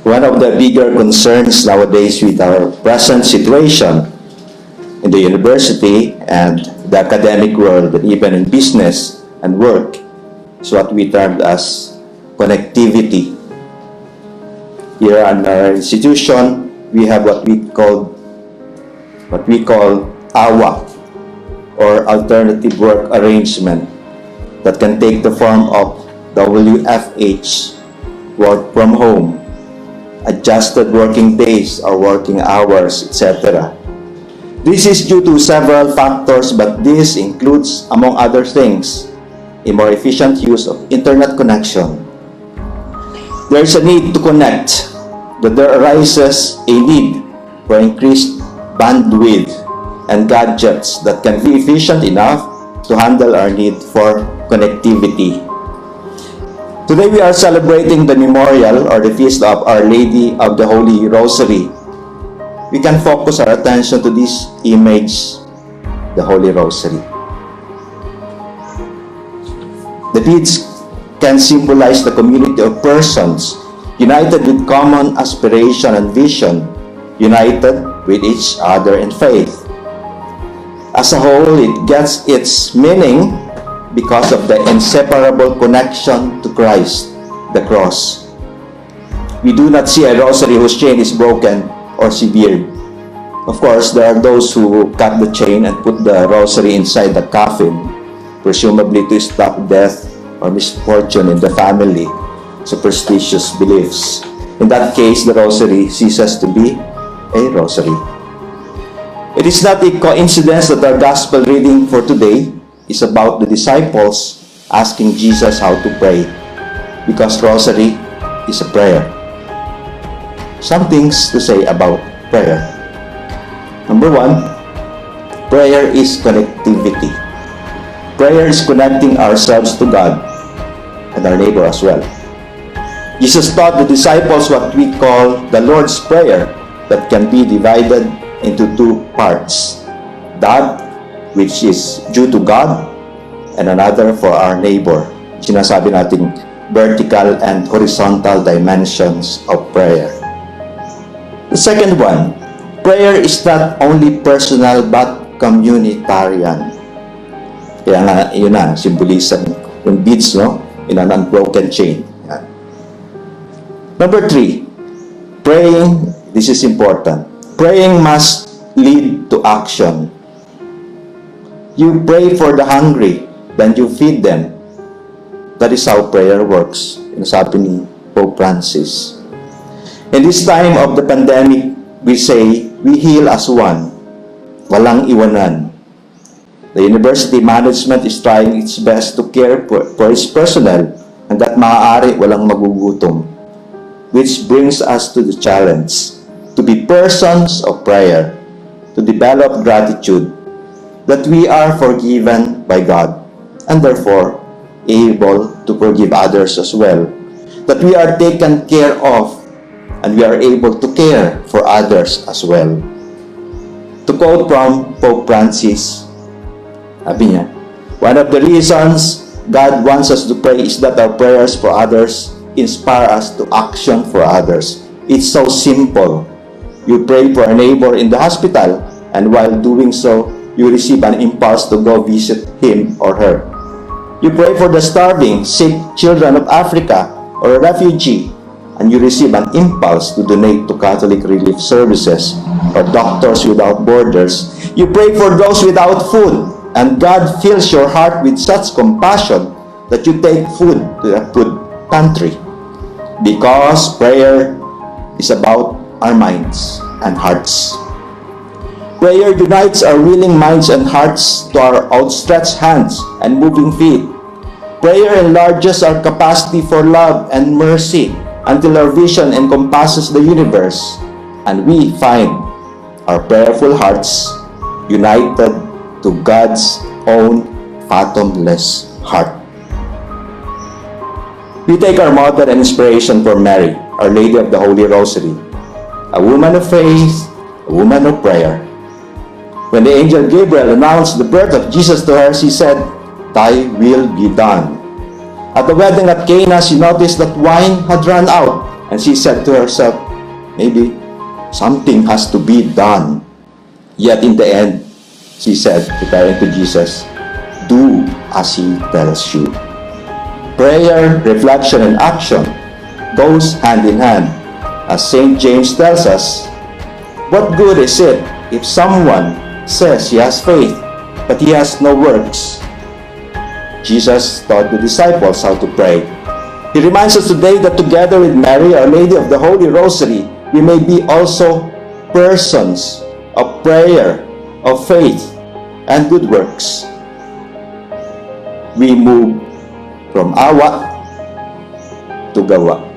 One of the bigger concerns nowadays with our present situation in the university and the academic world, and even in business and work, is what we termed as connectivity. Here in our institution, we have what we call AWA, or Alternative Work Arrangement, that can take the form of WFH, work from home, adjusted working days or working hours, etc. This is due to several factors, but this includes, among other things, a more efficient use of internet connection. There is a need to connect, but there arises a need for increased bandwidth and gadgets that can be efficient enough to handle our need for connectivity. Today we are celebrating the memorial or the feast of Our Lady of the Holy Rosary. We can focus our attention to this image, the Holy Rosary. The beads can symbolize the community of persons united with common aspiration and vision, united with each other in faith. As a whole, it gets its meaning because of the inseparable connection to Christ, the cross. We do not see a rosary whose chain is broken or severed. Of course, there are those who cut the chain and put the rosary inside the coffin, presumably to stop death or misfortune in the family, superstitious beliefs. In that case, the rosary ceases to be a rosary. It is not a coincidence that our gospel reading for today is about the disciples asking Jesus how to pray, because rosary is a prayer. Some things to say about prayer. Number one, prayer is connectivity. Prayer is connecting ourselves to God and our neighbor as well. Jesus taught the disciples what we call the Lord's Prayer, that can be divided into two parts. That which is due to God, and another for our neighbor. Sinasabi nating vertical and horizontal dimensions of prayer. The second one, prayer is not only personal but communitarian. Kaya nga, yun na, symbolism yung beads, no? In an unbroken chain. Yan. Number three, praying, this is important. Praying must lead to action. You pray for the hungry, then you feed them. That is how prayer works. Sabi ni Pope Francis. In this time of the pandemic, we say, we heal as one. Walang iwanan. The university management is trying its best to care for its personnel, hanggat maaari walang magugutom. Which brings us to the challenge, to be persons of prayer, to develop gratitude, that we are forgiven by God, and therefore able to forgive others as well. That we are taken care of, and we are able to care for others as well. To quote from Pope Francis, sabi niya, one of the reasons God wants us to pray is that our prayers for others inspire us to action for others. It's so simple. You pray for a neighbor in the hospital, and while doing so, you receive an impulse to go visit him or her. You pray for the starving, sick children of Africa or a refugee, and you receive an impulse to donate to Catholic relief services or Doctors Without Borders. You pray for those without food, and God fills your heart with such compassion that you take food to a food pantry. Because prayer is about our minds and hearts. Prayer unites our willing minds and hearts to our outstretched hands and moving feet. Prayer enlarges our capacity for love and mercy until our vision encompasses the universe, and we find our prayerful hearts united to God's own fathomless heart. We take our model and inspiration from Mary, Our Lady of the Holy Rosary, a woman of faith, a woman of prayer. When the angel Gabriel announced the birth of Jesus to her, she said, "Thy will be done." At the wedding at Cana, she noticed that wine had run out, And she said to herself, maybe something has to be done. Yet in the end, she said, referring to Jesus, do as he tells you. Prayer, reflection, and action goes hand in hand. As St. James tells us, what good is it if someone says he has faith, but he has no works? Jesus taught the disciples how to pray. He reminds us today that together with Mary, Our Lady of the Holy Rosary, we may be also persons of prayer, of faith, and good works. We move from awa to gawa.